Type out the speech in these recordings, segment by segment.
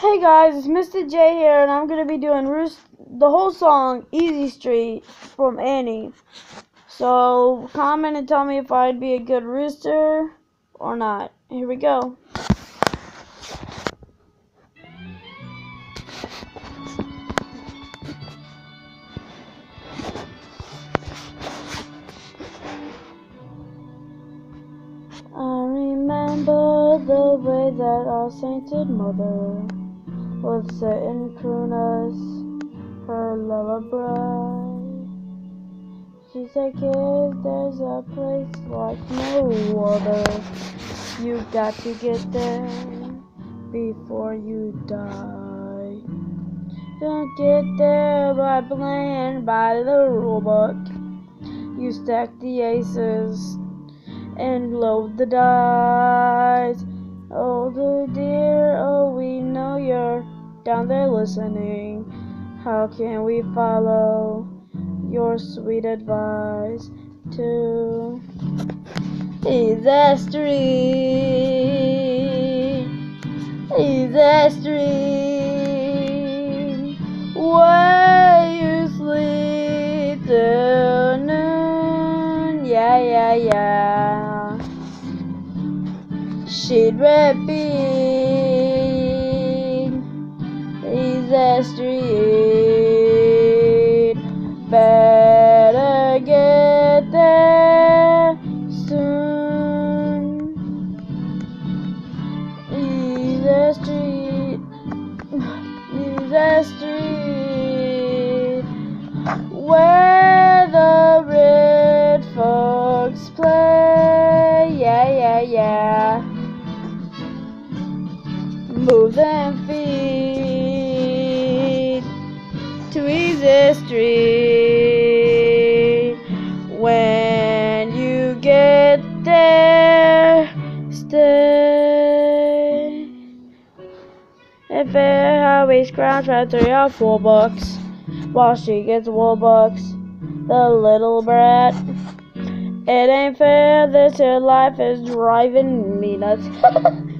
Hey guys, it's Mr. J here, and I'm gonna be doing the whole song Easy Street from Annie. So comment and tell me if I'd be a good rooster or not. Here we go. I remember the way that our sainted mother would sit and croon us her lullaby. She said, kids, there's a place like no other. You got to get there before you die. Don't get there by playing by the rulebook. You stack the aces and load the dice. Oh dear, oh we know you're down there listening. How can we follow your sweet advice to Easy Street, Easy Street, where you sleep till noon, yeah. She'd repeat, Easy Street, better get there soon. Easy Street, Easy Street, where the red folks play, yeah. Move them feet to Easy Street. When you get there, stay. At Fair Highway Scrounge for $3 or $4 while she gets $1, the little brat. It ain't fair, this here life is driving me nuts.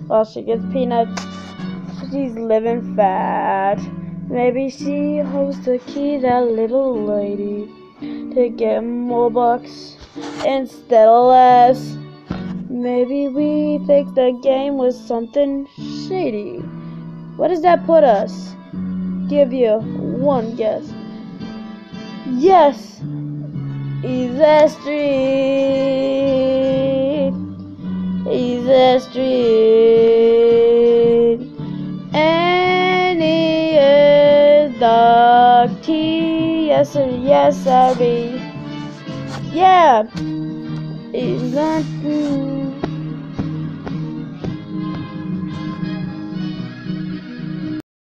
While she gets peanuts, she's living fat. Maybe she holds the key, that little lady, to get more bucks instead of less. Maybe we fix the game with something shady. What does that put us? Give you one guess. Yes! Easy Street, Easy Street. Annie is the key. Yes sir, yes sir. Yeah. Easy.